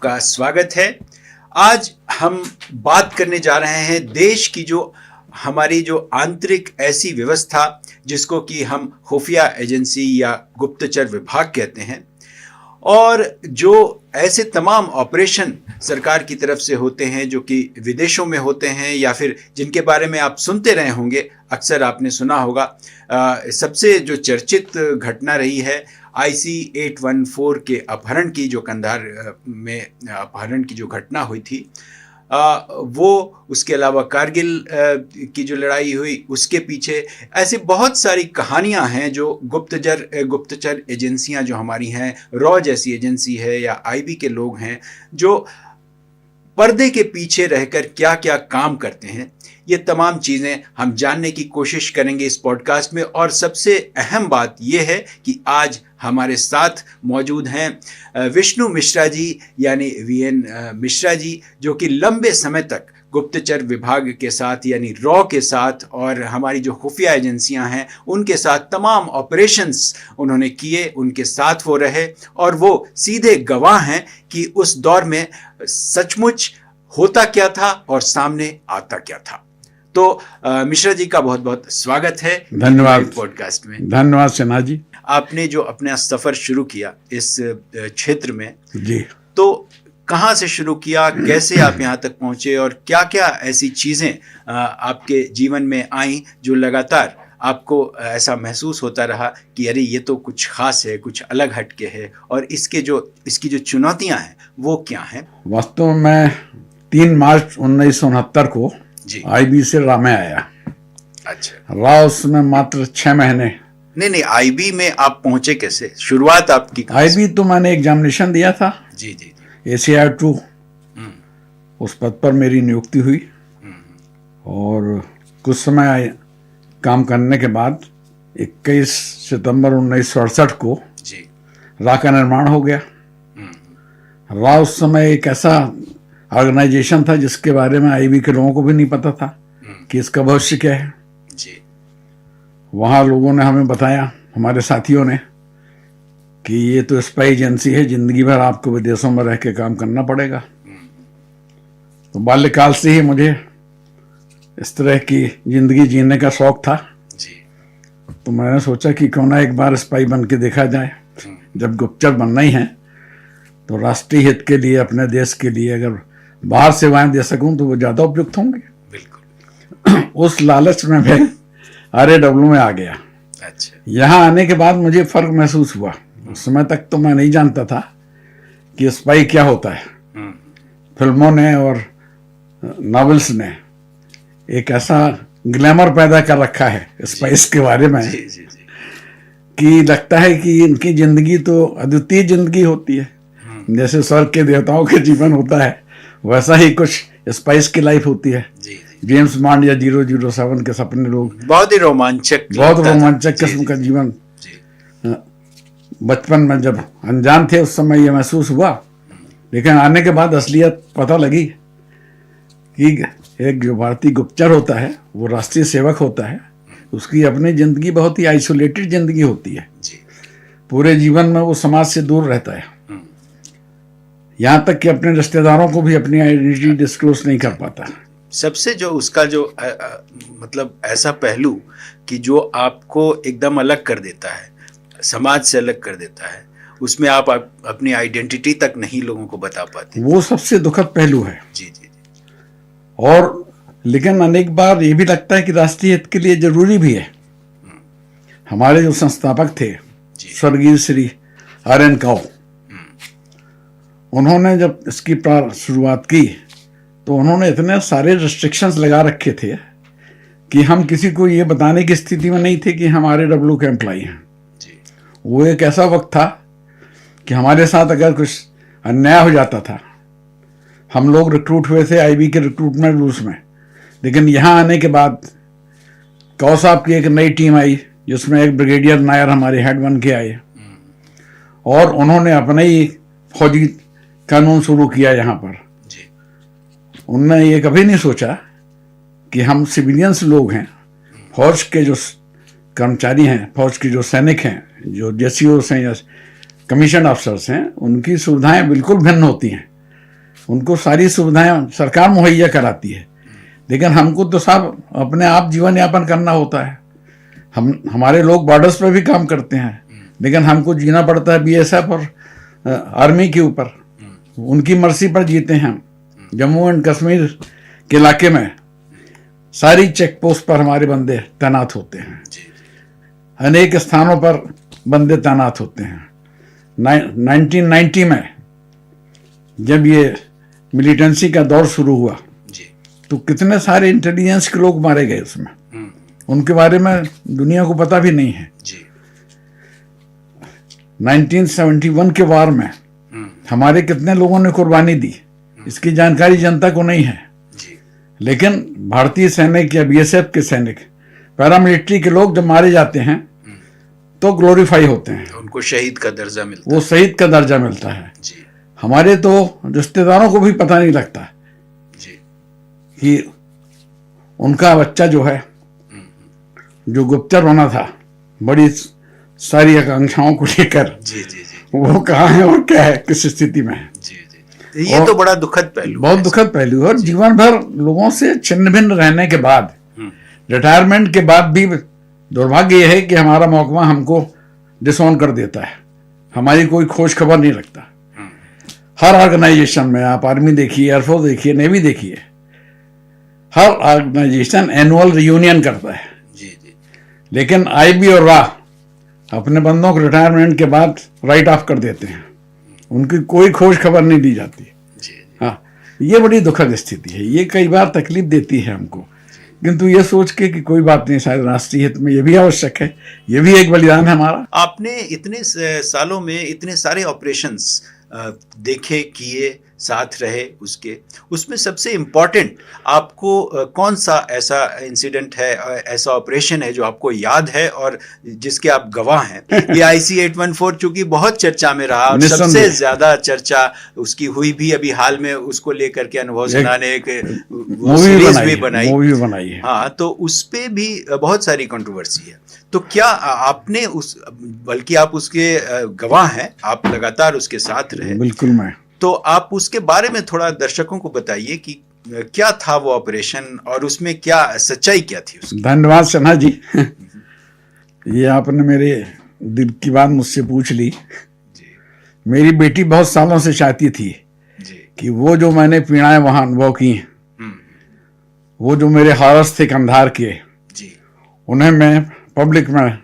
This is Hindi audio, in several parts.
का स्वागत है। आज हम बात करने जा रहे हैं देश की हमारी आंतरिक ऐसी व्यवस्था जिसको कि हम खुफिया एजेंसी या गुप्तचर विभाग कहते हैं, और जो ऐसे तमाम ऑपरेशन सरकार की तरफ से होते हैं जो कि विदेशों में होते हैं या फिर जिनके बारे में आप सुनते रहे होंगे, अक्सर आपने सुना होगा। सबसे जो चर्चित घटना रही है IC-814 के अपहरण की, जो कंधार में अपहरण की जो घटना हुई थी, वो, उसके अलावा कारगिल की जो लड़ाई हुई, उसके पीछे ऐसी बहुत सारी कहानियां हैं जो गुप्तचर एजेंसियां जो हमारी हैं, रॉ जैसी एजेंसी है या IB के लोग हैं जो पर्दे के पीछे रहकर क्या क्या काम करते हैं। ये तमाम चीज़ें हम जानने की कोशिश करेंगे इस पॉडकास्ट में। और सबसे अहम बात यह है कि आज हमारे साथ मौजूद हैं विष्णु मिश्रा जी, यानी VN मिश्रा जी, जो कि लंबे समय तक गुप्तचर विभाग के साथ यानी रॉ के साथ और हमारी जो खुफिया एजेंसियां हैं उनके साथ तमाम ऑपरेशंस उन्होंने किए, उनके साथ वो रहे और वो सीधे गवाह हैं कि उस दौर में सचमुच होता क्या था और सामने आता क्या था। तो मिश्रा जी का बहुत बहुत स्वागत है। धन्यवाद पॉडकास्ट में। धन्यवाद सिन्हा जी। आपने जो अपना सफर शुरू किया इस क्षेत्र में जी, तो कहाँ से शुरू किया, कैसे आप यहाँ तक पहुँचे और क्या क्या ऐसी चीज़ें आपके जीवन में आई जो लगातार आपको ऐसा महसूस होता रहा कि अरे ये तो कुछ खास है, कुछ अलग हटके है, और इसकी जो चुनौतियाँ हैं वो क्या हैं? वास्तव में 3 मार्च 1969 को जी IB से रा में आया। अच्छा, रा उसमें मात्र 6 महीने। नहीं, IB में आप पहुँचे कैसे? शुरुआत आपकी IB तो मैंने एग्जामिनेशन दिया था। जी जी, ACI 2 उस पद पर मेरी नियुक्ति हुई और कुछ समय काम करने के बाद 21 सितंबर 1968 को जी रा का निर्माण हो गया। रा उस समय एक ऐसा ऑर्गेनाइजेशन था जिसके बारे में IB के लोगों को भी नहीं पता था कि इसका भविष्य क्या है। जी, वहाँ लोगों ने हमें बताया, हमारे साथियों ने, कि ये तो स्पाई एजेंसी है, जिंदगी भर आपको विदेशों में रह के काम करना पड़ेगा। तो बाल्यकाल से ही मुझे इस तरह की जिंदगी जीने का शौक था। जी, तो मैंने सोचा कि क्यों ना एक बार स्पाई बन के देखा जाए। जब गुप्तचर बनना ही है तो राष्ट्रीय हित के लिए, अपने देश के लिए अगर बाहर सेवाएं दे सकूं तो वो ज़्यादा उपयुक्त होंगे। बिल्कुल। उस लालच में मैं RAW में आ गया। अच्छा, यहाँ आने के बाद मुझे फ़र्क महसूस हुआ। उस समय तक तो मैं नहीं जानता था कि स्पाई क्या होता है। फिल्मों ने और नॉवेल्स ने एक ऐसा ग्लैमर पैदा कर रखा है स्पाइस के बारे में जी जी जी, कि लगता है कि इनकी ज़िंदगी तो अद्वितीय ज़िंदगी होती है। जैसे स्वर्ग के देवताओं के जीवन होता है, वैसा ही कुछ स्पाइस की लाइफ होती है। जी जी, जेम्स बॉन्ड या 007 के सपने लोग, बहुत ही रोमांचक किस्म का जीवन। जी, बचपन में जब अनजान थे उस समय ये महसूस हुआ, लेकिन आने के बाद असलियत पता लगी कि एक जो भारतीय गुप्तचर होता है, वो राष्ट्रीय सेवक होता है, उसकी अपनी ज़िंदगी बहुत ही आइसोलेटेड ज़िंदगी होती है। जी, पूरे जीवन में वो समाज से दूर रहता है, यहाँ तक कि अपने रिश्तेदारों को भी अपनी आइडेंटिटी डिस्क्लोज नहीं कर पाता। सबसे जो उसका जो मतलब ऐसा पहलू कि जो आपको एकदम अलग कर देता है, समाज से अलग कर देता है, उसमें आप अपनी आइडेंटिटी तक नहीं लोगों को बता पाते। वो सबसे दुखद पहलू है। जी जी जी, और लेकिन अनेक बार ये भी लगता है कि राष्ट्रीय हित के लिए जरूरी भी है। हमारे जो संस्थापक थे स्वर्गीय श्री RN काओ, उन्होंने जब इसकी शुरुआत की तो उन्होंने इतने सारे रिस्ट्रिक्शंस लगा रखे थे कि हम किसी को ये बताने की स्थिति में नहीं थे कि हम RAW के एम्प्लॉई हैं। वो एक ऐसा वक्त था कि हमारे साथ अगर कुछ अन्याय हो जाता था, हम लोग रिक्रूट हुए थे IB के रिक्रूटमेंट रूल्स में, लेकिन यहाँ आने के बाद काओ साहब की एक नई टीम आई जिसमें एक ब्रिगेडियर नायर हमारे हेड बन के आए और उन्होंने अपना ही फौजी कानून शुरू किया यहाँ पर। उनने ये कभी नहीं सोचा कि हम सिविलियंस लोग हैं, फौज के जो कर्मचारी हैं, फौज के जो सैनिक हैं, जो JCOs हैं या कमीशन अफसर्स हैं, उनकी सुविधाएं बिल्कुल भिन्न होती हैं उनको सारी सुविधाएं सरकार मुहैया कराती है, लेकिन हमको तो साहब अपने आप जीवन यापन करना होता है। हमारे लोग बॉर्डर्स पे भी काम करते हैं, लेकिन हमको जीना पड़ता है बीएसएफ और आर्मी के ऊपर। उनकी मर्जी पर जीते हैं हम। जम्मू एंड कश्मीर के इलाके में सारी चेक पोस्ट पर हमारे बंदे तैनात होते हैं, अनेक स्थानों पर बंदे तैनात होते हैं। 1990 में जब ये मिलिटेंसी का दौर शुरू हुआ तो कितने सारे इंटेलिजेंस के लोग मारे गए उसमें, उनके बारे में दुनिया को पता भी नहीं है। 1971 के वार में हमारे कितने लोगों ने कुर्बानी दी, इसकी जानकारी जनता को नहीं है। लेकिन भारतीय सैनिक या बीएसएफ के सैनिक, पैरामिलिट्री के लोग जब मारे जाते हैं तो ग्लोरीफाई होते हैं, उनको शहीद का दर्जा मिलता वो शहीद का दर्जा मिलता है। हमारे तो रिश्तेदारों को भी पता नहीं लगता कि उनका बच्चा जो है, जो गुप्तचर होना था बड़ी सारी आकांक्षाओं को लेकर, वो कहाँ है और क्या है, किस स्थिति में है। ये तो बड़ा दुखद पहलू, बहुत दुखद पहलू है। और जीवन भर लोगों से छिन्न भिन्न रहने के बाद, रिटायरमेंट के बाद भी दुर्भाग्य यह है कि हमारा महकमा हमको डिसऑन कर देता है, हमारी कोई खोज खबर नहीं रखता। हर ऑर्गेनाइजेशन में, आप आर्मी देखिए, एयरफोर्स देखिए, नेवी देखिए, हर ऑर्गेनाइजेशन एनुअल रियूनियन करता है। लेकिन आईबी और राह अपने बंदों को रिटायरमेंट के बाद राइट ऑफ कर देते हैं, उनकी कोई खोज खबर नहीं दी जाती। हाँ, ये बड़ी दुखद स्थिति है। ये कई बार तकलीफ देती है हमको, किंतु ये सोच के कि कोई बात नहीं, शायद राष्ट्रीय हित में ये भी आवश्यक है, ये भी एक बलिदान है हमारा। आपने इतने सालों में इतने सारे ऑपरेशंस देखे, किए, साथ रहे, उसमें सबसे इम्पोर्टेंट आपको कौन सा ऐसा इंसिडेंट है, ऐसा ऑपरेशन है जो आपको याद है और जिसके आप गवाह हैं? ये IC-814 चूंकि बहुत चर्चा में रहा और सबसे ज्यादा चर्चा उसकी हुई भी अभी हाल में, उसको लेकर के अनुभव सिन्हा ने एक सीरीज भी बनाई है। हाँ, तो उस पे भी बहुत सारी कंट्रोवर्सी है। तो क्या आपने बल्कि आप उसके गवाह हैं, आप लगातार उसके साथ रहे। बिल्कुल। मैं तो आप उसके बारे में थोड़ा दर्शकों को बताइए कि क्या था वो ऑपरेशन और उसमें क्या सच्चाई क्या थी उसकी। धन्यवाद सिन्हा जी। ये आपने मेरे दिल की बात मुझसे पूछ ली। मेरी बेटी बहुत सालों से चाहती थी कि वो जो मैंने पीड़ाएं वहां अनुभव की, वो जो मेरे हॉरर्स थे कंधार के, उन्हें मैं पब्लिक में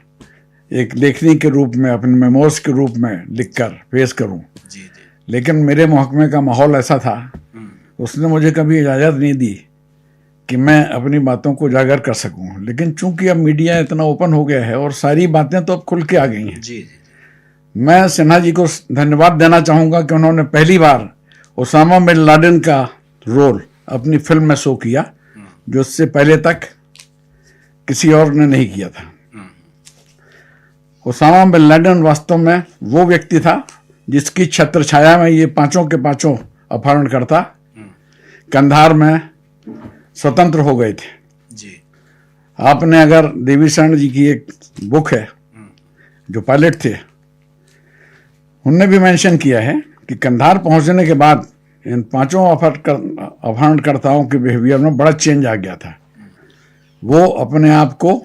एक लेखनी के रूप में, अपने मेमोर्स के रूप में लिखकर पेश करूं। लेकिन मेरे महकमे का माहौल ऐसा था, उसने मुझे कभी इजाज़त नहीं दी कि मैं अपनी बातों को उजागर कर सकूं। लेकिन चूंकि अब मीडिया इतना ओपन हो गया है और सारी बातें तो अब खुल के आ गई हैं। मैं सिन्हा जी को धन्यवाद देना चाहूँगा कि उन्होंने पहली बार ओसामा बिन लादेन का रोल अपनी फिल्म में शो किया, जो उससे पहले तक किसी और ने नहीं किया था। ओसामा बिन लादेन वास्तव में वो व्यक्ति था जिसकी छत्र छाया में ये पांचों के पांचों अपहरणकर्ता कंधार में स्वतंत्र हो गए थे। आपने अगर देवी शरण जी की एक बुक है जो पायलट थे, उनने भी मेंशन किया है कि कंधार पहुंचने के बाद इन पांचों अपहरणकर्ताओं के बिहेवियर में बड़ा चेंज आ गया था। वो अपने आप को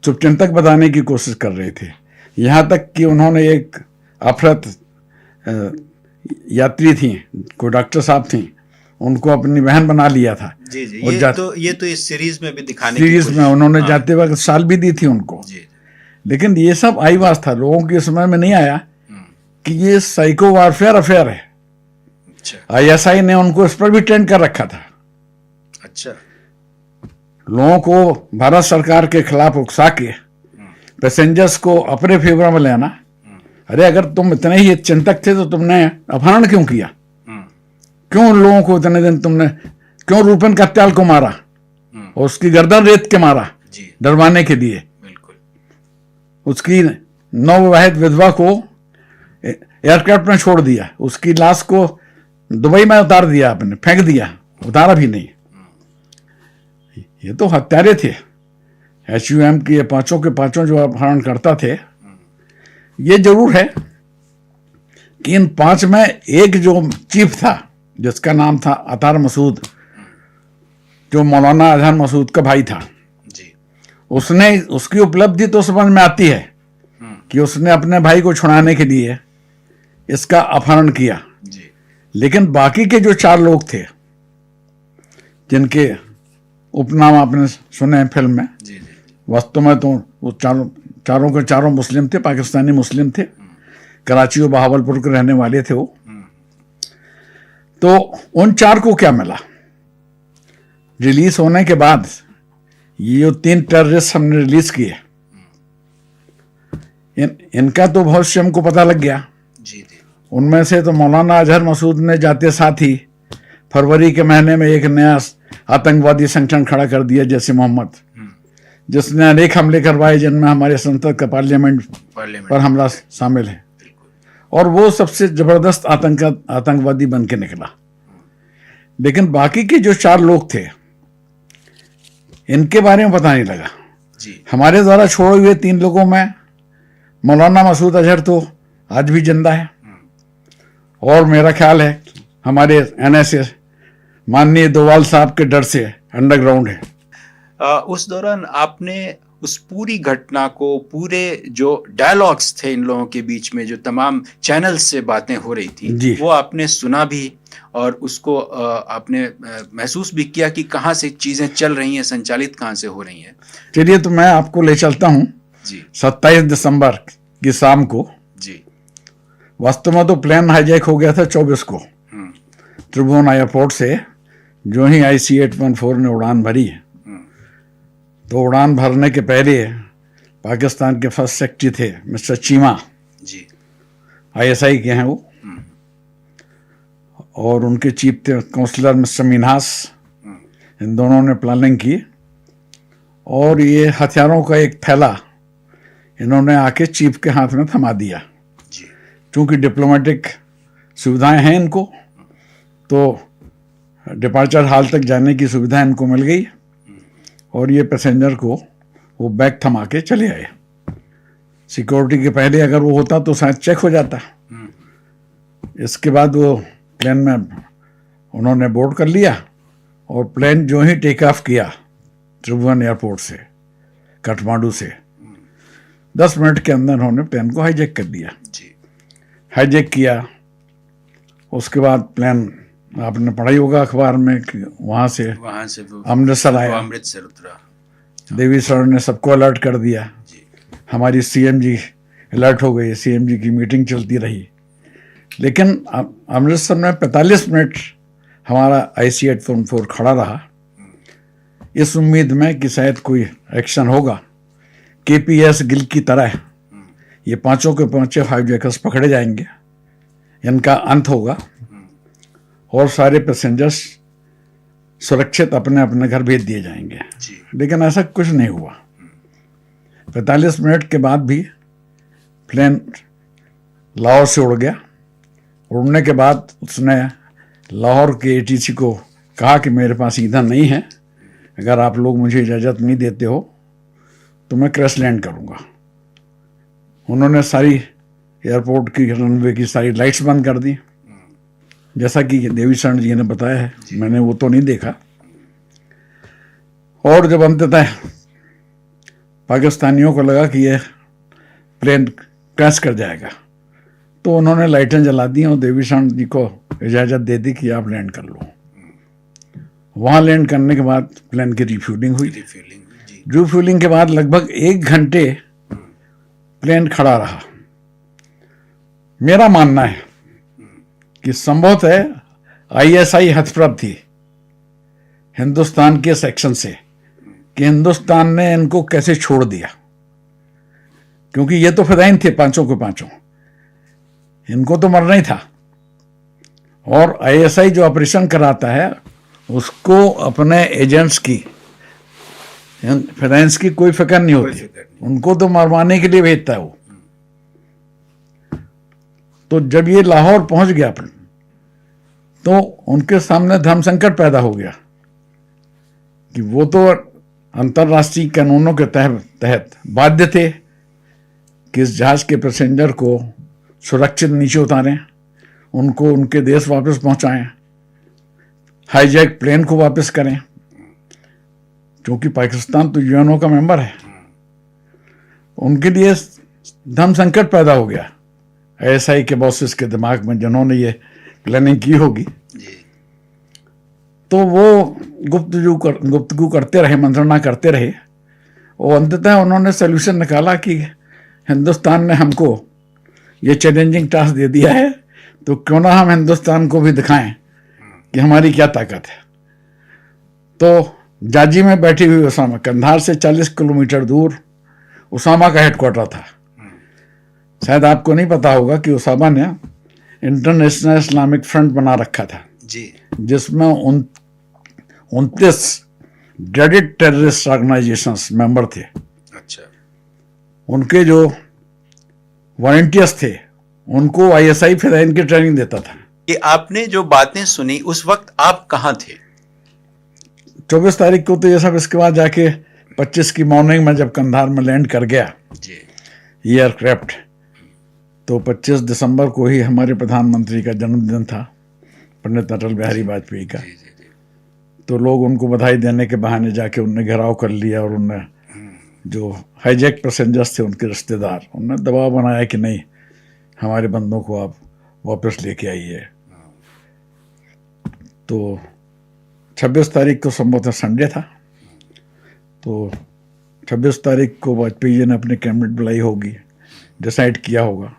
शुभचिंतक बताने की कोशिश कर रहे थे, यहाँ तक कि उन्होंने एक अफरत यात्री थी, कोई डॉक्टर साहब थी, उनको अपनी बहन बना लिया था। ये तो इस सीरीज में भी दिखाने सीरीज में उन्होंने जाते वक्त साल भी दी थी उनको। लेकिन ये सब आईवास था, लोगों के समय में नहीं आया कि ये साइको वारफेयर अफेयर है। ISI ने उनको इस पर भी ट्रेंड कर रखा था। लोगों को भारत सरकार के खिलाफ उकसा के पैसेंजर्स को अपने फेवर में लेना। अरे अगर तुम इतने ही चिंतक थे तो तुमने अपहरण क्यों किया? क्यों उन लोगों को इतने दिन तुमने, क्यों रूपन कत्याल को मारा और उसकी गर्दन रेत के मारा डरवाने के लिए? उसकी नवविवाहित विधवा को एयरक्राफ्ट में छोड़ दिया, उसकी लाश को दुबई में उतार दिया, आपने फेंक दिया, उतारा भी नहीं। ये तो हत्यारे थे। HUM के पांचों के पांचों जो अपहरण करता थे। ये जरूर है कि इन पांच में एक जो चीफ था जिसका नाम था अतार मसूद, जो मौलाना अजहर मसूद का भाई था। जी। उसने, उसकी उपलब्धि तो समझ में आती है कि उसने अपने भाई को छुड़ाने के लिए इसका अपहरण किया। जी। लेकिन बाकी के जो 4 लोग थे, जिनके उपनाम आपने सुने हैं फिल्म में, जी। जी। वास्तव में तो वो चारों के चारों मुस्लिम थे, पाकिस्तानी मुस्लिम थे, कराची और बहावलपुर के रहने वाले थे वो। तो उन 4 को क्या मिला रिलीज होने के बाद? ये जो 3 टेररिस्ट हमने रिलीज किए, इनका तो भविष्य हमको पता लग गया। जी। जी। उनमें से तो मौलाना अजहर मसूद ने जाते साथ ही फरवरी के महीने में एक नया आतंकवादी संगठन खड़ा कर दिया, जैसे मोहम्मद, जिसने अनेक हमले करवाए, जिनमें हमारे संसद का पार्लियामेंट पर हमला शामिल है। और वो सबसे जबरदस्त आतंकवादी बन के निकला। लेकिन बाकी के जो 4 लोग थे, इनके बारे में पता नहीं लगा। जी। हमारे द्वारा छोड़े हुए 3 लोगों में मौलाना मसूद अजहर तो आज भी जिंदा है, और मेरा ख्याल है हमारे NSA माननीय दोवाल साहब के डर से अंडरग्राउंड है। उस दौरान आपने उस पूरी घटना को, पूरे जो डायलॉग्स थे इन लोगों के बीच में, जो तमाम चैनल्स से बातें हो रही थी, वो आपने सुना भी, और उसको आपने महसूस भी किया कि कहाँ से चीजें चल रही हैं, संचालित कहाँ से हो रही हैं। चलिए, तो मैं आपको ले चलता हूँ जी। 27 दिसंबर की शाम को। जी। वास्तव में तो प्लेन हाईजैक हो गया था 24 को त्रिभुवन एयरपोर्ट से। जो ही IC-814 ने उड़ान भरी, तो उड़ान भरने के पहले पाकिस्तान के फर्स्ट सेक्रेटरी थे मिस्टर चीमा जी, ISI के हैं वो, और उनके चीफ थे काउंसलर मिस्टर मिन्हास। इन दोनों ने प्लानिंग की, और ये हथियारों का एक थैला इन्होंने आके चीफ के हाथ में थमा दिया। क्योंकि डिप्लोमेटिक सुविधाएं हैं इनको, तो डिपार्चर हाल तक जाने की सुविधा इनको मिल गई, और ये पैसेंजर को वो बैग थमा के चले आए। सिक्योरिटी के पहले अगर वो होता तो शायद चेक हो जाता। इसके बाद वो प्लेन में उन्होंने बोर्ड कर लिया, और प्लेन जो ही टेक ऑफ किया त्रिभुवन एयरपोर्ट से, काठमांडू से, 10 मिनट के अंदर उन्होंने प्लेन को हाईजैक कर दिया। हाईजैक किया। उसके बाद प्लेन, आपने पढ़ा ही होगा अखबार में कि वहाँ से अमृतसर आया, अमृतसर उतरा। देवी सर ने सबको अलर्ट कर दिया। हमारी CMG अलर्ट हो गई, CMG की मीटिंग चलती रही। लेकिन अमृतसर में 45 मिनट हमारा IC-814 खड़ा रहा, इस उम्मीद में कि शायद कोई एक्शन होगा। KPS गिल की तरह ये 5 के 5 हाईजैकर्स पकड़े जाएंगे, इनका अंत होगा, और सारे पैसेंजर्स सुरक्षित अपने अपने घर भेज दिए जाएंगे। लेकिन ऐसा कुछ नहीं हुआ। 45 मिनट के बाद भी प्लेन लाहौर से उड़ गया। उड़ने के बाद उसने लाहौर के ATC को कहा कि मेरे पास ईंधन नहीं है, अगर आप लोग मुझे इजाज़त नहीं देते हो तो मैं क्रैश लैंड करूँगा। उन्होंने सारी एयरपोर्ट की, रनवे की सारी लाइट्स बंद कर दी, जैसा कि देवी शरण जी ने बताया है। मैंने वो तो नहीं देखा। और जब अंततः पाकिस्तानियों को लगा कि यह प्लेन क्रैश कर जाएगा, तो उन्होंने लाइटें जला दी और देवी शरण जी को इजाज़त दे दी कि आप लैंड कर लो। वहाँ लैंड करने के बाद प्लेन की रिफ्यूलिंग हुई। रिफ्यूलिंग के बाद लगभग 1 घंटे प्लेन खड़ा रहा। मेरा मानना है कि संभवतः ISI हतप्रभ थी हिंदुस्तान के सेक्शन से कि हिंदुस्तान ने इनको कैसे छोड़ दिया, क्योंकि ये तो फिदाइन थे 5 के 5, इनको तो मरना ही था। और ISI जो ऑपरेशन कराता है उसको अपने एजेंट्स की, फिदाइंस की कोई फिक्र नहीं होती, उनको तो मरवाने के लिए भेजता है वो। तो जब ये लाहौर पहुंच गया तो उनके सामने धर्म संकट पैदा हो गया कि वो तो अंतर्राष्ट्रीय कानूनों के तहत बाध्य थे कि इस जहाज के पैसेंजर को सुरक्षित नीचे उतारें, उनको उनके देश वापस पहुंचाएं, हाईजैक प्लेन को वापस करें, क्योंकि पाकिस्तान तो यूएनओ का मेंबर है। उनके लिए धर्म संकट पैदा हो गया आईएसआई के बॉसेस के दिमाग में, जिन्होंने ये प्लानिंग की होगी। तो वो गुफ्तगू करते रहे, मंत्रणा करते रहे, और अंततः उन्होंने सोल्यूशन निकाला कि हिंदुस्तान ने हमको ये चैलेंजिंग टास्क दे दिया है, तो क्यों ना हम हिंदुस्तान को भी दिखाएं कि हमारी क्या ताकत है। तो जाजी में बैठी हुई उसामा, कंधार से 40 किलोमीटर दूर उसामा का हेडक्वार्टर था। शायद आपको नहीं पता होगा कि उसामा ने इंटरनेशनल इस्लामिक फ्रंट बना रखा था जी, जिसमें 29 ड्रेडेड टेररिस्ट ऑर्गेनाइजेशंस मेंबर थे। अच्छा, उनके जो वॉलंटियर्स थे उनको आईएसआई फिर इनकी ट्रेनिंग देता था। ये आपने जो बातें सुनी उस वक्त आप कहाँ थे? 24 तारीख को तो ये सब, इसके बाद जाके 25 की मॉर्निंग में जब कंधार में लैंड कर गया जी, ये एयरक्राफ्ट, तो 25 दिसंबर को ही हमारे प्रधानमंत्री का जन्मदिन था, पंडित अटल बिहारी वाजपेयी का। तो लोग उनको बधाई देने के बहाने जाके उनने घेराव कर लिया, और उनने जो हाईजैक पैसेंजर्स थे उनके रिश्तेदार, उनने दबाव बनाया कि नहीं, हमारे बंदों को आप वापस लेके आइए। तो 26 तारीख को संभवतः संडे था, तो 26 तारीख को वाजपेयी जी ने अपनी कैबिनेट बुलाई होगी, डिसाइड किया होगा,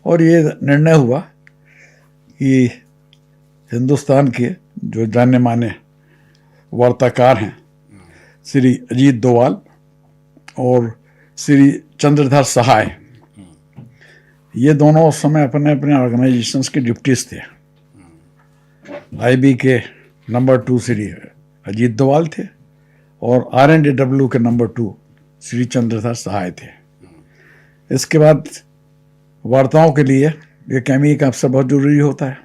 और ये निर्णय हुआ कि हिंदुस्तान के जो जाने माने वार्ताकार हैं श्री अजीत डोवाल और श्री चंद्रधर सहाय, ये दोनों उस समय अपने अपने ऑर्गेनाइजेशंस के डिप्टीज थे। आईबी के नंबर 2 श्री अजीत डोवाल थे, और RNDW के नंबर 2 श्री चंद्रधर सहाय थे। इसके बाद वार्ताओं के लिए ये कैमी का अफसर बहुत जरूरी होता है,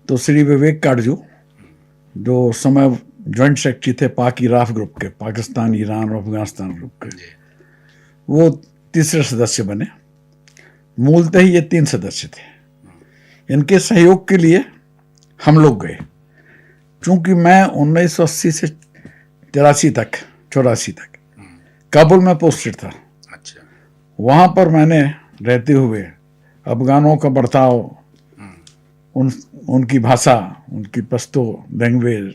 तो श्री विवेक काटजू, जो उस समय जॉइंट सेक्रेटरी थे पाक इराफ ग्रुप के, पाकिस्तान, ईरान और अफगानिस्तान ग्रुप के, वो तीसरे सदस्य बने। मूलतः ही ये 3 सदस्य थे। इनके सहयोग के लिए हम लोग गए, क्योंकि मैं 1980 से 84 तक काबुल में पोस्टेड था। अच्छा, वहाँ पर मैंने रहते हुए अफगानों का बर्ताव, उनकी भाषा, उनकी पश्तो लैंग्वेज,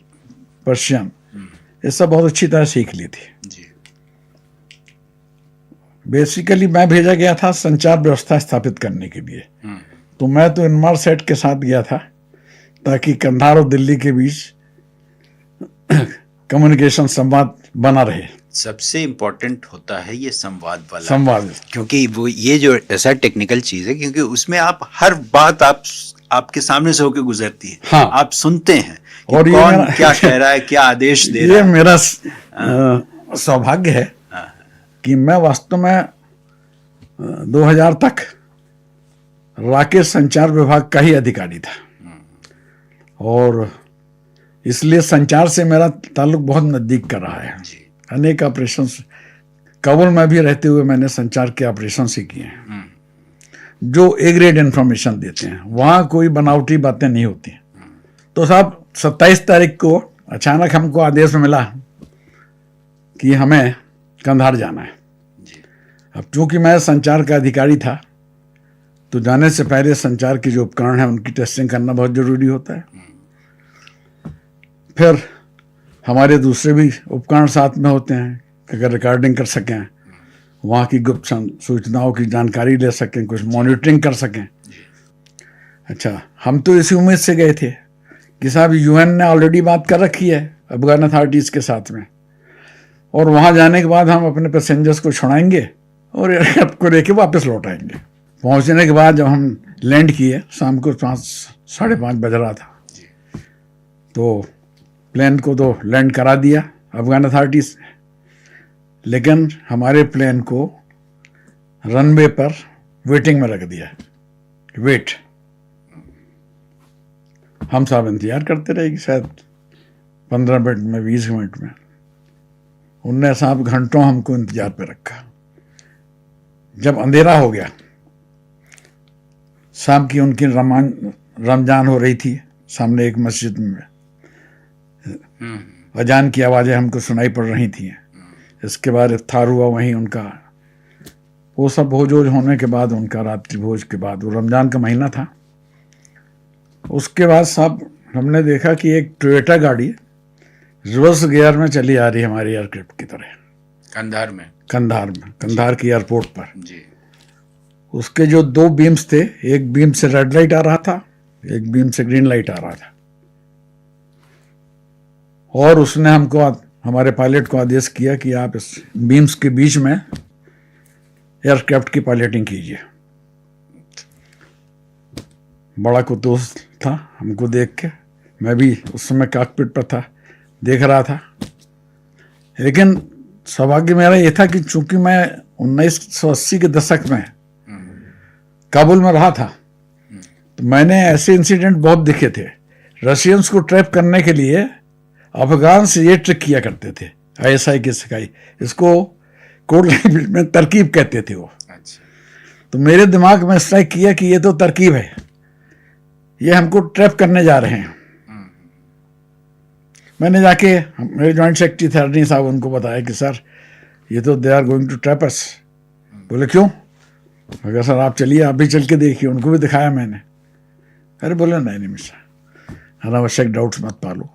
पर्शियन, ये सब बहुत अच्छी तरह सीख ली थी। जी, बेसिकली मैं भेजा गया था संचार व्यवस्था स्थापित करने के लिए। तो मैं तो इनमार सेट के साथ गया था, ताकि कंधार और दिल्ली के बीच कम्युनिकेशन, संवाद बना रहे। सबसे इम्पोर्टेंट होता है ये संवाद वाला, संवाद, क्योंकि वो ये जो ऐसा टेक्निकल चीज है, क्योंकि उसमें आप हर बात आपके सामने से होकर गुजरती है। हाँ, आप सुनते हैं कि और कौन क्या कह रहा है, क्या आदेश दे रहा ये है। मेरा सौभाग्य है कि मैं वास्तव में 2000 तक राकेश संचार विभाग का ही अधिकारी था, और इसलिए संचार से मेरा ताल्लुक बहुत नज़दीक का रहा है। अनेक ऑपरेशन काबुल में भी रहते हुए मैंने संचार के ऑपरेशन ही किए हैं, जो ए ग्रेड इंफॉर्मेशन देते हैं। वहाँ कोई बनावटी बातें नहीं होती। तो साहब 27 तारीख को अचानक हमको आदेश मिला कि हमें कंधार जाना है। अब चूंकि मैं संचार का अधिकारी था, तो जाने से पहले संचार के जो उपकरण हैं उनकी टेस्टिंग करना बहुत ज़रूरी होता है। फिर हमारे दूसरे भी उपकरण साथ में होते हैं, अगर रिकॉर्डिंग कर सकें, वहाँ की गुप्त सूचनाओं की जानकारी ले सकें, कुछ मॉनिटरिंग कर सकें। अच्छा, हम तो इसी उम्मीद से गए थे कि साहब यूएन ने ऑलरेडी बात कर रखी है अफगान अथॉरिटीज़ के साथ में, और वहाँ जाने के बाद हम अपने पैसेंजर्स को छुड़ाएंगे और एयरक्राफ्ट को लेके वापस लौट आएंगे। पहुँचने के बाद जब हम लैंड किए, शाम को 5-5:30 बज रहा था, तो प्लेन को तो लैंड करा दिया अफगान अथॉरिटीज़ ने, लेकिन हमारे प्लेन को रनवे पर वेटिंग में रख दिया। वेट, हम साहब इंतजार करते रहे कि शायद 15 मिनट में, 20 मिनट में। उनने साहब घंटों हमको इंतजार पे रखा। जब अंधेरा हो गया, शाम की उनकी रमजान हो रही थी, सामने एक मस्जिद में अजान की आवाज़ें हमको सुनाई पड़ रही थी। इसके बाद इफ्तार हुआ वहीं उनका, वो सब भोज वोज होने के बाद उनका रात्रि भोज के बाद, वो रमज़ान का महीना था। उसके बाद साहब हमने देखा कि एक टोयोटा गाड़ी रिवर्स गियर में चली आ रही हमारी एयरक्राफ्ट की तरह, कंधार की एयरपोर्ट पर जी। उसके जो दो बीम्स थे, एक बीम से रेड लाइट आ रहा था, एक बीम से ग्रीन लाइट आ रहा था, और उसने हमको, हमारे पायलट को आदेश किया कि आप इस बीम्स के बीच में एयरक्राफ्ट की पायलटिंग कीजिए। बड़ा कुतूहल था हमको देख के, मैं भी उस समय कॉकपिट पर था, देख रहा था। लेकिन सौभाग्य मेरा ये था कि चूंकि मैं 1980 के दशक में काबुल में रहा था, तो मैंने ऐसे इंसिडेंट बहुत देखे थे। रशियंस को ट्रैप करने के लिए अफगान से ये ट्रिक किया करते थे, आईएसआई की सिखाई, इसको कोड लैंग्वेज में तरकीब कहते थे वो। अच्छा। तो मेरे दिमाग में स्ट्राइक किया कि ये तो तरकीब है, ये हमको ट्रैप करने जा रहे हैं। मैंने जाके मेरे जॉइंट सेक्रेटरी थे अर्नी साहब, उनको बताया कि सर ये तो they are going to trap us. बोले क्यों? अगर सर आप चलिए, आप भी चल के देखिए। उनको भी दिखाया मैंने। अरे बोले नहीं मिश्रा, अनावश्यक डाउट्स मत पालो।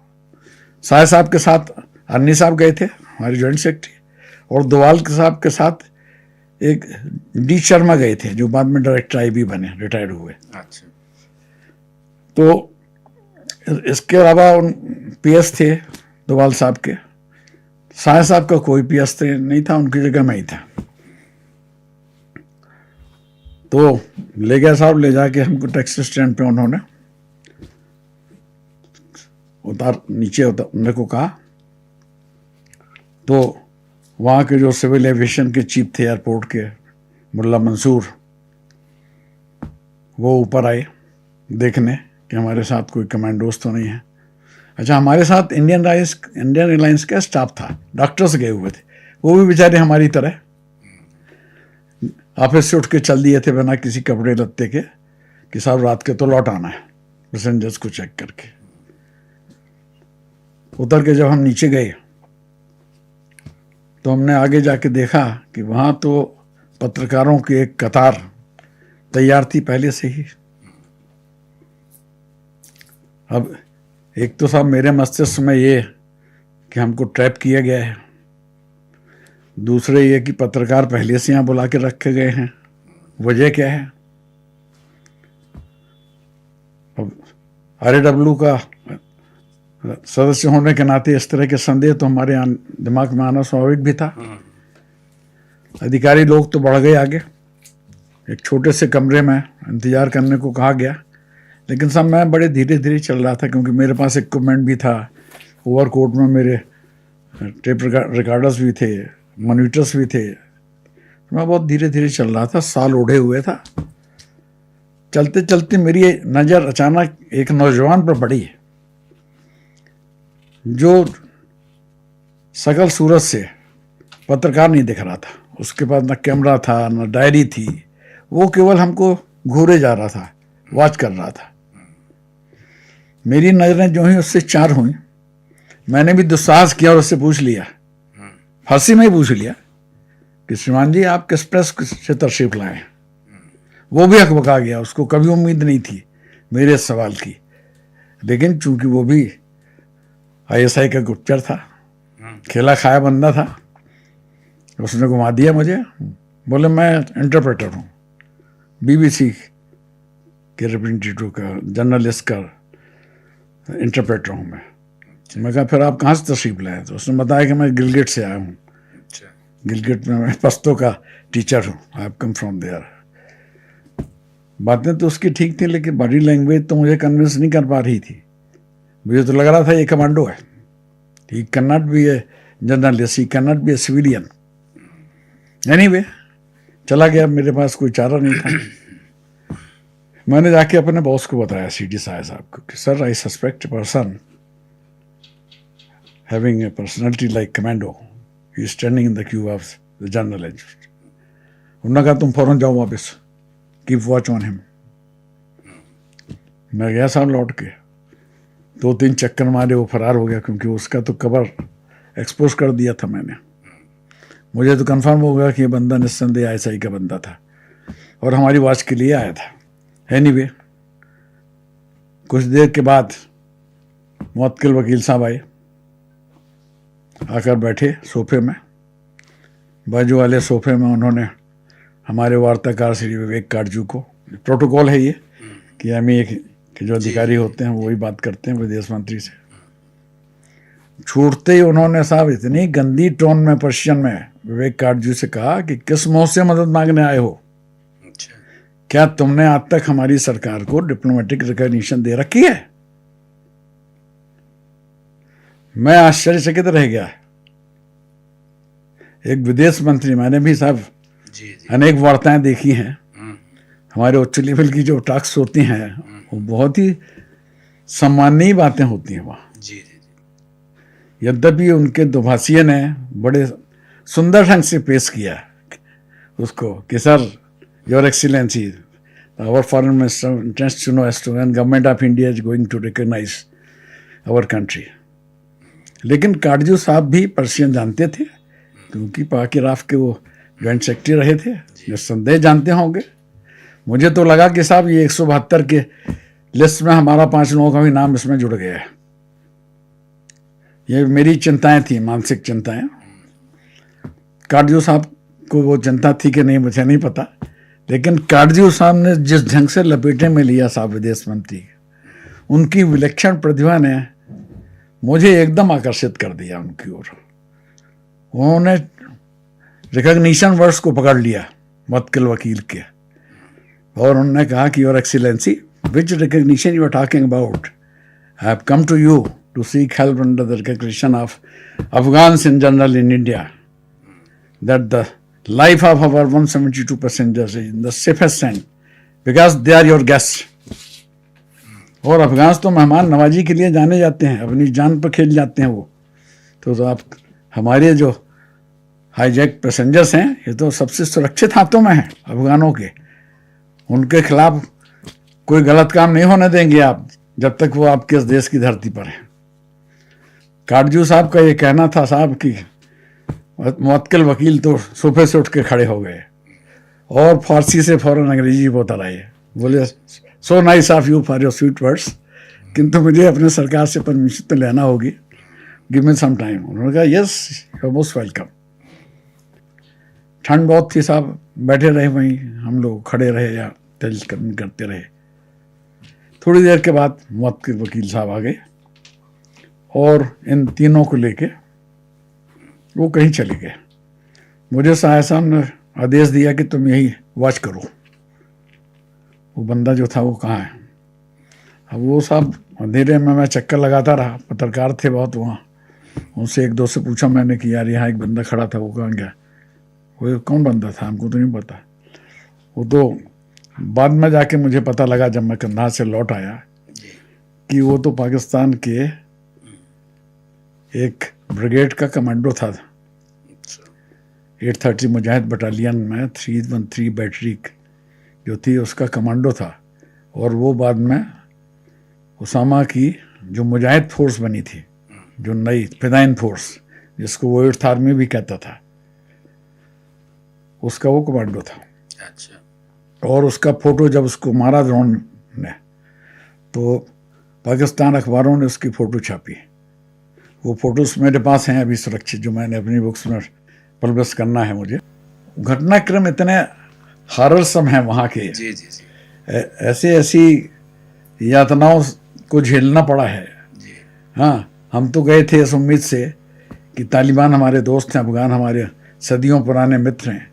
साय साहब के साथ अर्नी साहब गए थे, हमारे जॉइंट सेक्रेटरी, और दोवाल के साहब के साथ एक डी शर्मा गए थे, जो बाद में डायरेक्टर आईबी बने, रिटायर्ड हुए। अच्छा। तो इसके अलावा उन पीएस थे दोवाल साहब के, साय साहब का कोई पीएस नहीं था, उनकी जगह मैं ही था। तो ले गया साहब, ले जाके हमको टैक्सी स्टैंड पे उन्होंने नीचे उतरने को कहा। तो वहाँ के जो सिविल एविएशन के चीफ थे एयरपोर्ट के, मुल्ला मंसूर, वो ऊपर आए देखने कि हमारे साथ कोई कमांडोज तो नहीं है। अच्छा, हमारे साथ इंडियन एयरलाइंस का स्टाफ था, डॉक्टर्स गए हुए थे, वो भी बेचारे हमारी तरह ऑफिस से उठ के चल दिए थे बिना किसी कपड़े लत्ते के कि साहब रात के तो लौट आना है, पैसेंजर्स को चेक करके। उतर के जब हम नीचे गए तो हमने आगे जाके देखा कि वहाँ तो पत्रकारों की एक कतार तैयार थी पहले से ही। अब एक तो साहब मेरे मस्तिष्क में ये कि हमको ट्रैप किया गया है, दूसरे ये कि पत्रकार पहले से यहाँ बुला के रखे गए हैं, वजह क्या है। अब RAW का सदस्य होने के नाते इस तरह के संदेह तो हमारे दिमाग में आना स्वाभाविक भी था। अधिकारी लोग तो बढ़ गए आगे, एक छोटे से कमरे में इंतजार करने को कहा गया, लेकिन सब मैं बड़े धीरे धीरे चल रहा था, क्योंकि मेरे पास इक्विपमेंट भी था, ओवरकोट में मेरे टेप रिकॉर्डर्स भी थे, मॉनिटर्स भी थे। मैं बहुत धीरे धीरे चल रहा था, साल ओढ़े हुए था। चलते चलते मेरी नज़र अचानक एक नौजवान पर पड़ी, जो सकल सूरत से पत्रकार नहीं दिख रहा था। उसके पास न कैमरा था, न डायरी थी, वो केवल हमको घूरे जा रहा था, वॉच कर रहा था। मेरी नज़रें जो ही उससे चार हुई, मैंने भी दुस्साहस किया और उससे पूछ लिया, फांसी में ही पूछ लिया कि श्रीमान जी आप किस प्रेस से तशरीफ लाए। वो भी हकबका गया, उसको कभी उम्मीद नहीं थी मेरे सवाल की, लेकिन चूंकि वो भी ISI का गुप्तचर था, खेला खाया बंदा था, उसने घुमा दिया मुझे। बोले मैं इंटरप्रेटर हूँ, BBC के रिप्रेजेंटेटिव का, जर्नलिस्ट का इंटरप्रेटर हूँ मैं कहा फिर आप कहाँ से तशरीफ लाए? तो उसने बताया कि मैं गिलगिट से आया हूँ। गिलगिट में मैं पश्तो का टीचर हूँ, I have come from there. बातें तो उसकी ठीक थी, लेकिन बॉडी लैंग्वेज तो मुझे कन्विंस नहीं कर पा रही थी। मुझे तो लग रहा था ये कमांडो है, he can not be a journalist, he can not be a civilian. Anyway चला गया, मेरे पास कोई चारा नहीं था। मैंने जाके अपने बॉस को बताया, CD साहब को, कि sir I suspect a person having a personality like commando, he is standing in the Q of the journalist. उन्होंने कहा तुम फौरन जाओ वापस, कीप वॉच ऑन हिम। मैं गया साहब लौट के, 2-3 चक्कर मारे, वो फरार हो गया, क्योंकि उसका तो कवर एक्सपोज कर दिया था मैंने। मुझे तो कंफर्म हो गया कि ये बंदा निस्संदेह ISI का बंदा था और हमारी वॉच के लिए आया था। एनीवे, कुछ देर के बाद मुवक्किल वकील साहब आए, आकर बैठे सोफे में, बाजू वाले सोफे में उन्होंने हमारे वार्ताकार श्री विवेक काटजू को, प्रोटोकॉल है ये कि एमई के जो अधिकारी होते हैं वही बात करते हैं विदेश मंत्री से, छूटते ही उन्होंने साहब इतनी गंदी टोन में पर्शियन में विवेक काटजू से कहा कि किस मुंह से मदद मांगने आए हो? क्या तुमने आज तक हमारी सरकार को डिप्लोमेटिक रिकॉग्निशन दे रखी है? मैं आश्चर्यचकित रह गया। एक विदेश मंत्री, मैंने भी साहब अनेक वार्ताएं देखी हैं, हमारे उच्च लेवल की जो टॉक्स होती हैं वो बहुत ही सम्माननीय बातें होती हैं वहाँ। यद्यपि उनके दुभाषिये ने बड़े सुंदर ढंग से पेश किया उसको कि sir, your excellency, our foreign minister intends to know as to when government of India is going to recognise our country. लेकिन काटजू साहब भी पर्शियन जानते थे, क्योंकि पाक इराक के वो जॉइंट सेक्रेटरी रहे थे, निस्संदेह जानते होंगे। मुझे तो लगा कि साहब ये 172 के लिस्ट में हमारा 5 लोगों का भी नाम इसमें जुड़ गया है। ये मेरी चिंताएं थी, मानसिक चिंताएं। काटजू साहब को वो चिंता थी कि नहीं मुझे नहीं पता, लेकिन काटजू साहब ने जिस ढंग से लपेटे में लिया साहब विदेश मंत्री, उनकी विलक्षण प्रतिभा ने मुझे एकदम आकर्षित कर दिया उनकी ओर। उन्होंने रिकॉग्निशन वर्ड्स को पकड़ लिया मुवक्किल वकील के, और उन्होंने कहा कि your excellency, which recognition you are talking about, I have come to you to seek help under the recognition of Afghans in general in India, that the life of our 172 passengers is in the safest hand because they are your guests. और अफगान तो मेहमान नवाजी के लिए जाने जाते हैं, अपनी जान पर खेल जाते हैं वो। तो आप हमारे जो हाईजैक पैसेंजर्स हैं, ये तो सबसे सुरक्षित हाथों में हैं अफगानों के। उनके खिलाफ कोई गलत काम नहीं होने देंगे आप, जब तक वो आपके देश की धरती पर हैं। काटजू साहब का ये कहना था साहब कि मुवक्किल वकील तो सोफे से उठ के खड़े हो गए और फारसी से फौरन अंग्रेजी में उतर आए, बोले so nice of you for your sweet words, किंतु मुझे अपने सरकार से परमिशन तो लेना होगी, गिव मी सम टाइम। उन्होंने कहा yes, you are most welcome. ठंड बहुत थी साहब, बैठे रहे वहीं, हम लोग खड़े रहे या टेलीकॉम करते रहे। थोड़ी देर के बाद मुवक्किल वकील साहब आ गए और इन तीनों को लेके वो कहीं चले गए। मुझे साहब साहब ने आदेश दिया कि तुम यही वॉच करो, वो बंदा जो था वो कहाँ है। अब वो साहब अंधेरे में मैं चक्कर लगाता रहा, पत्रकार थे बहुत वहाँ, उनसे एक दो से पूछा मैंने कि यार यहाँ एक बंदा खड़ा था, वो कहाँ गया? वो कौन बंदा था, हमको तो नहीं पता। वो तो बाद में जाके मुझे पता लगा जब मैं कंधार से लौट आया कि वो तो पाकिस्तान के एक ब्रिगेड का कमांडो था, 830 मुजाहिद बटालियन में 313 बैटरी जो थी उसका कमांडो था। और वो बाद में उसामा की जो मुजाहिद फोर्स बनी थी, जो नई फिदाइन फोर्स जिसको वो 8th आर्मी भी कहता था, उसका वो कमांडो था। अच्छा। और उसका फोटो जब उसको मारा ड्रोन ने, तो पाकिस्तान अखबारों ने उसकी फ़ोटो छापी। वो फ़ोटोज़ मेरे पास हैं अभी सुरक्षित, जो मैंने अपनी बुक्स में पब्लिश करना है मुझे। घटनाक्रम इतने हारसम हैं वहाँ के, जी जी जी, ऐसी ऐसी यातनाओं को झेलना पड़ा है जी। हाँ, हम तो गए थे इस उम्मीद से कि तालिबान हमारे दोस्त हैं, अफगान हमारे सदियों पुराने मित्र हैं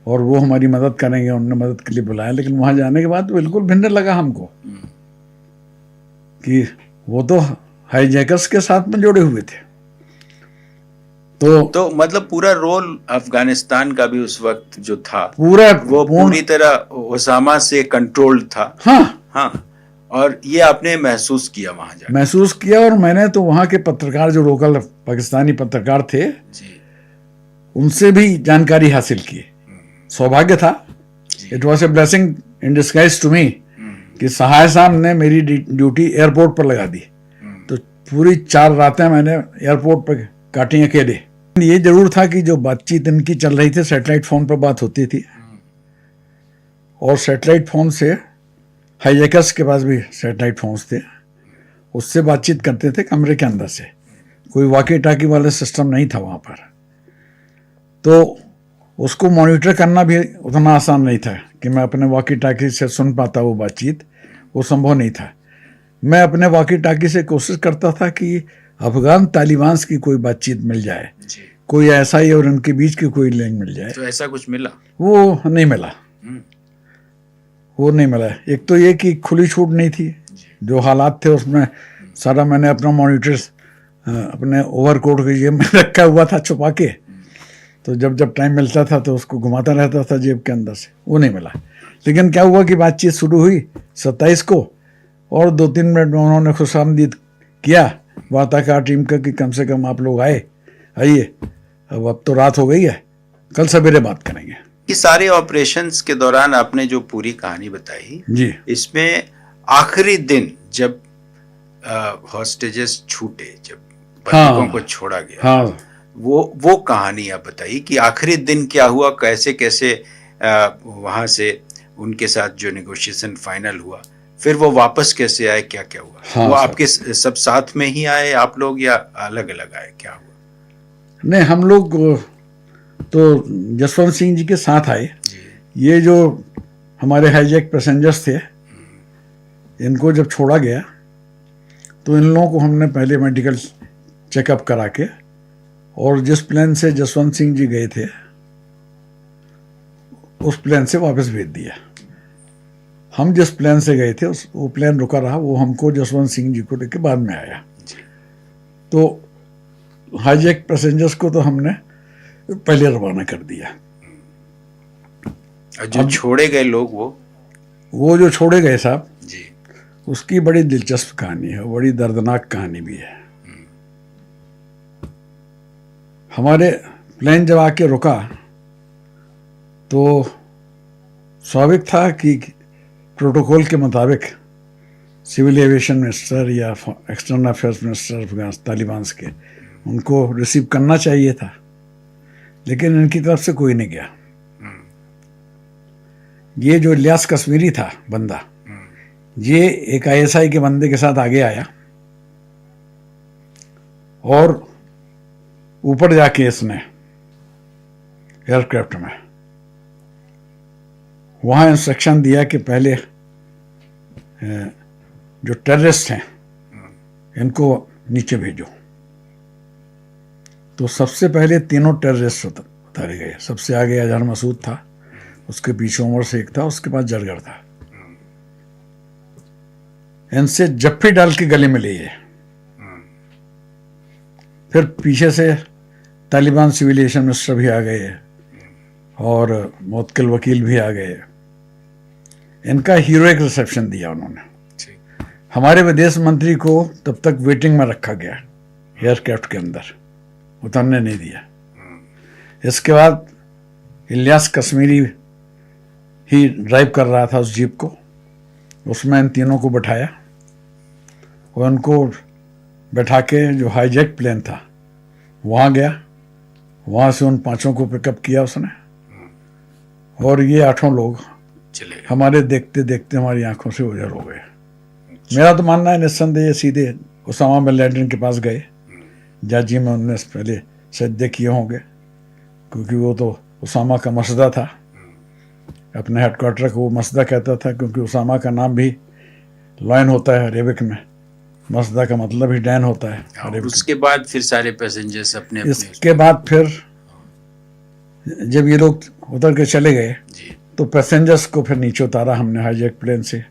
और वो हमारी मदद करेंगे, उन्होंने मदद के लिए बुलाया। लेकिन वहाँ जाने के बाद बिल्कुल भिन्न लगा हमको कि वो तो हाईजैकर्स के साथ में जुड़े हुए थे। तो मतलब पूरा रोल अफगानिस्तान का भी उस वक्त जो था वो पूरी तरह ओसामा से कंट्रोल्ड था। हाँ हाँ, और ये आपने महसूस किया वहां जाकर? महसूस किया, और मैंने तो वहाँ के पत्रकार जो लोकल पाकिस्तानी पत्रकार थे जी, उनसे भी जानकारी हासिल की। सौभाग्य था, it was a blessing in disguise to me कि सहाय साहब ने मेरी ड्यूटी एयरपोर्ट पर लगा दी तो पूरी 4 रातें मैंने एयरपोर्ट पर काटी अकेले। ये जरूर था कि जो बातचीत इनकी चल रही थी सैटेलाइट फोन पर बात होती थी, और सैटेलाइट फोन से हाईजैकर्स के पास भी सैटेलाइट फोन्स थे, उससे बातचीत करते थे कमरे के अंदर से। कोई वॉकी टॉकी वाला सिस्टम नहीं था वहाँ पर, तो उसको मॉनिटर करना भी उतना आसान नहीं था कि मैं अपने वॉकी टॉकी से सुन पाता वो बातचीत, वो संभव नहीं था। मैं अपने वॉकी टॉकी से कोशिश करता था कि अफगान तालिबान की कोई बातचीत मिल जाए, कोई एसआई और उनके बीच की कोई लिंक मिल जाए। तो ऐसा कुछ मिला? वो नहीं मिला, वो नहीं मिला। एक तो ये कि खुली छूट नहीं थी, जो हालात थे उसमें सारा मैंने अपना मॉनिटर अपने ओवरकोट के जेब में रखा हुआ था छुपा के, तो जब जब टाइम मिलता था तो उसको घुमाता रहता था जेब के अंदर से, वो नहीं मिला। लेकिन क्या हुआ कि बातचीत शुरू हुई 27 को, और 2-3 मिनट में उन्होंने खुशामदीद किया वार्ताकार टीम का कि कम से कम आप लोग आइए, अब तो रात हो गई है, कल सवेरे बात करेंगे। ये सारे ऑपरेशंस के दौरान आपने जो पूरी कहानी बताई जी, इसमें आखिरी दिन जब हॉस्टेजेस छूटे, जब बंधकों को छोड़ा गया, हाँ, वो कहानी आप बताइए कि आखिरी दिन क्या हुआ, कैसे कैसे वहां से उनके साथ जो नेगोशिएशन फाइनल हुआ, फिर वो वापस कैसे आए, क्या क्या हुआ? हाँ, वो आपके सब साथ में ही आए आप लोग या अलग अलग आए, क्या हुआ? नहीं, हम लोग तो जसवंत सिंह जी के साथ आए। ये जो हमारे हाईजैक पैसेंजर्स थे, इनको जब छोड़ा गया तो इन लोगों को हमने पहले मेडिकल चेकअप करा के, और जिस प्लेन से जसवंत सिंह जी गए थे उस प्लेन से वापस भेज दिया। हम जिस प्लेन से गए थे वो प्लेन रुका रहा, वो हमको जसवंत सिंह जी को लेके बाद में आया। तो हाईजैक पैसेंजर्स को तो हमने पहले रवाना कर दिया। और जो छोड़े गए लोग, वो जो छोड़े गए साहब जी, उसकी बड़ी दिलचस्प कहानी है, बड़ी दर्दनाक कहानी भी है। हमारे प्लेन जब आके रुका तो स्वाभाविक था कि प्रोटोकॉल के मुताबिक सिविल एविएशन मिनिस्टर या external affairs minister Afghan Taliban के उनको रिसीव करना चाहिए था, लेकिन इनकी तरफ से कोई नहीं गया। ये जो इलियास कश्मीरी था बंदा, ये एक आईएसआई के बंदे के साथ आगे आया और ऊपर जाके इसने एयरक्राफ्ट में वहां इंस्ट्रक्शन दिया कि पहले जो टेररिस्ट हैं इनको नीचे भेजो। तो सबसे पहले 3 टेररिस्ट उतारे गए। सबसे आगे अजहर मसूद था, उसके पीछे उमर शेख था, उसके पास जरगर था। इनसे जप्फी डाल के गले में लिए। फिर पीछे से तालिबान सिविल एविएशन मिनिस्टर भी आ गए और मुवक्किल वकील भी आ गए। इनका हीरोइक रिसेप्शन दिया उन्होंने। हमारे विदेश मंत्री को तब तक वेटिंग में रखा गया एयरक्राफ्ट के अंदर, उतरने नहीं दिया। इसके बाद इलियास कश्मीरी ही ड्राइव कर रहा था उस जीप को, उसमें इन तीनों को बैठाया और उनको बैठा के जो हाईजैक प्लेन था वहाँ गया। वहाँ से उन 5 को पिकअप किया उसने, और ये 8 लोग हमारे देखते देखते हमारी आंखों से ओझल हो गए। मेरा तो मानना है निस्संदेह सीधे उसामा बिन लादेन के पास गए, जाजी में उनने पहले सजदे किए होंगे, क्योंकि वो तो उसामा का मसदा था। अपने हेडक्वार्टर को वो मसदा कहता था, क्योंकि उसामा का नाम भी लॉयन होता है अरेबिक में, मसदा का मतलब ही डैन होता है। उसके बाद फिर सारे पैसेंजर्स अपने इसके बाद फिर जब ये लोग उतर के चले गए तो पैसेंजर्स को फिर नीचे उतारा हमने हाईजैक प्लेन से,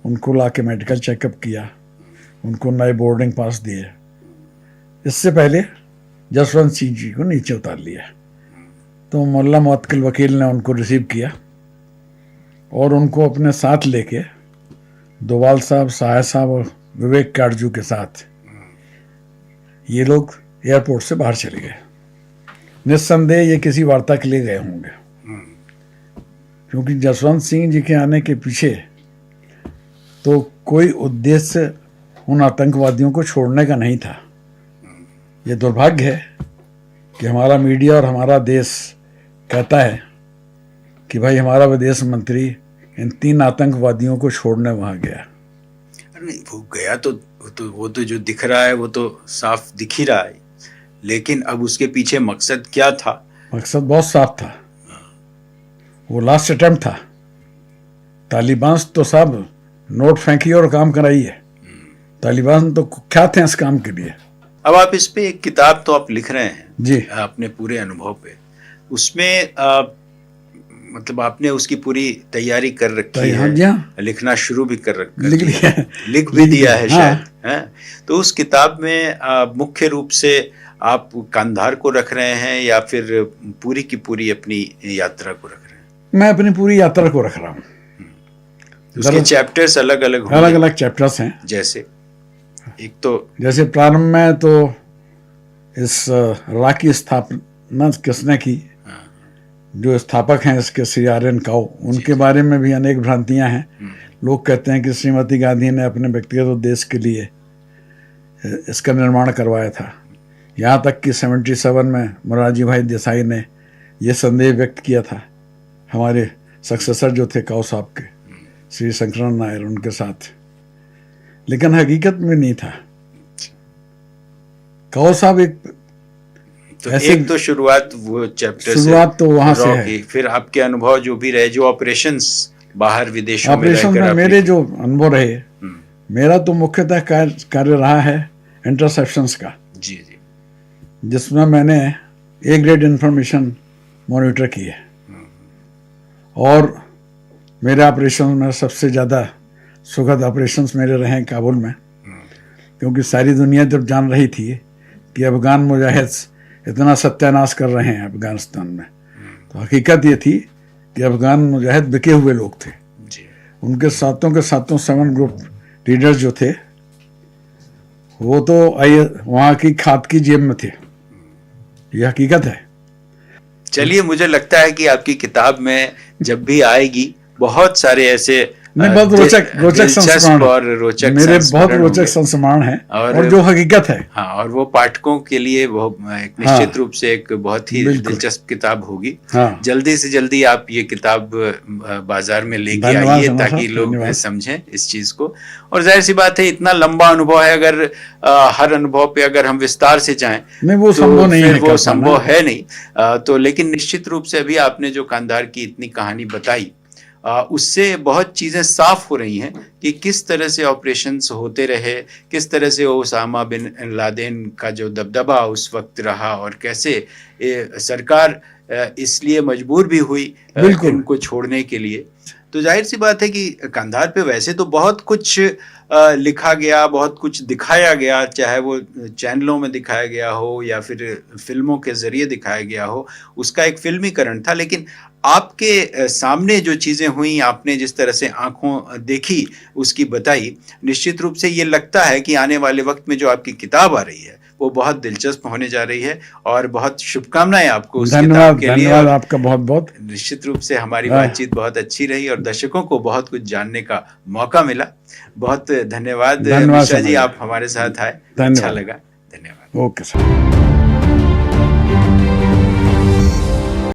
उनको ला के मेडिकल चेकअप किया, उनको नए बोर्डिंग पास दिए। इससे पहले जसवंत सिंह जी को नीचे उतार लिया। तो मुल्ला मुवक्किल वकील ने उनको रिसीव किया और उनको अपने साथ लेके दोवाल साहब, सहाय साहब और विवेक काटजू के साथ ये लोग एयरपोर्ट से बाहर चले गए। निस्संदेह ये किसी वार्ता के लिए गए होंगे, क्योंकि जसवंत सिंह जी के आने के पीछे तो कोई उद्देश्य उन आतंकवादियों को छोड़ने का नहीं था। ये दुर्भाग्य है कि हमारा मीडिया और हमारा देश कहता है कि भाई हमारा विदेश मंत्री इन 3 आतंकवादियों को छोड़ने वहां गया। नहीं, वो गया तो वो तो जो दिख रहा है वो तो साफ दिख ही रहा है, लेकिन अब उसके पीछे मकसद क्या था? मकसद बहुत साफ था, वो लास्ट अटेम्प्ट था। तालिबान तो साहब नोट फेंकी और काम कराइए। तालिबान तो कुख्यात हैं इस काम के लिए। अब आप इस पे एक किताब तो आप लिख रहे हैं जी, अपने पूरे अनुभव पे, उसमें मतलब आपने उसकी पूरी तैयारी कर रखी है, लिखना शुरू भी कर लिख भी दिया है शायद, है? तो उस किताब में मुख्य रूप से आप कांधार को रख रहे हैं या फिर पूरी की पूरी अपनी यात्रा को रख रहे हैं? मैं अपनी पूरी यात्रा को रख रहा हूँ। उसके चैप्टर्स अलग अलग चैप्टर्स हैं। जैसे एक तो जैसे प्रारंभ में तो इस राह की स्थापना किसने की, जो स्थापक हैं इसके CRN काओ, उनके बारे में भी अनेक भ्रांतियां हैं। लोग कहते हैं कि श्रीमती गांधी ने अपने व्यक्तिगत उद्देश्य के लिए इसका निर्माण करवाया था। यहाँ तक कि 77 में मोरारजी भाई देसाई ने यह संदेह व्यक्त किया था हमारे सक्सेसर जो थे काओ साहब के, श्री शंकरन नायर, उनके साथ, लेकिन हकीकत में नहीं था। काओ साहब एक तो शुरुआत वो चैप्टर शुरुआत तो वहां से है। फिर आपके अनुभव जो भी रहे, जो ऑपरेशंस बाहर विदेशों ऑपरेशन में मेरे जो अनुभव रहे, मेरा तो मुख्यतः कार्य रहा है इंटरसेप्शंस का। जी जी, जिसमें मैंने A ग्रेड इंफॉर्मेशन मॉनिटर की है। और मेरे ऑपरेशन में सबसे ज़्यादा सुखद ऑपरेशंस मेरे रहे हैं काबुल में, क्योंकि सारी दुनिया जब जान रही थी कि अफगान मुजाहिद इतना सत्यानाश कर रहे हैं अफगानिस्तान में, तो हकीकत ये थी कि अफगान मुजाहिद बिके हुए लोग थे। उनके सातों के सातों 7 ग्रुप लीडर्स जो थे वो तो वहाँ की खाद की जेब में थे। ये हकीकत है। चलिए, मुझे लगता है कि आपकी किताब में जब भी आएगी बहुत सारे ऐसे बहुत रोचक संस्मरण, मेरे बहुत रोचक संस्मरण हैं और जो हकीकत है। हाँ, और वो पाठकों के लिए वो एक निश्चित रूप से एक बहुत ही दिलचस्प किताब होगी। जल्दी से जल्दी आप ये किताब बाजार में लेके आइए ताकि लोग समझें इस चीज को। और जाहिर सी बात है, इतना लंबा अनुभव है, अगर हर अनुभव पे अगर हम विस्तार से जाएं वो संभव नहीं है, वो संभव है नहीं। तो लेकिन निश्चित रूप से अभी आपने जो कांधार की इतनी कहानी बताई, उससे बहुत चीज़ें साफ हो रही हैं कि किस तरह से ऑपरेशंस होते रहे, किस तरह से ओसामा बिन लादेन का जो दबदबा उस वक्त रहा, और कैसे सरकार इसलिए मजबूर भी हुई उनको छोड़ने के लिए। तो जाहिर सी बात है कि कांधार पे वैसे तो बहुत कुछ लिखा गया, बहुत कुछ दिखाया गया, चाहे वो चैनलों में दिखाया गया हो या फिर फिल्मों के जरिए दिखाया गया हो, उसका एक फिल्मीकरण था। लेकिन आपके सामने जो चीज़ें हुई, आपने जिस तरह से आंखों देखी उसकी बताई, निश्चित रूप से ये लगता है कि आने वाले वक्त में जो आपकी किताब आ रही है वो बहुत दिलचस्प होने जा रही है। और बहुत शुभकामनाएं आपको उस किताब के लिए। धन्यवाद आपका बहुत बहुत। निश्चित रूप से हमारी बातचीत बहुत अच्छी रही और दर्शकों को बहुत कुछ जानने का मौका मिला। बहुत धन्यवाद मिश्रा जी, आप हमारे साथ आए, अच्छा लगा। धन्यवाद। Okay sir.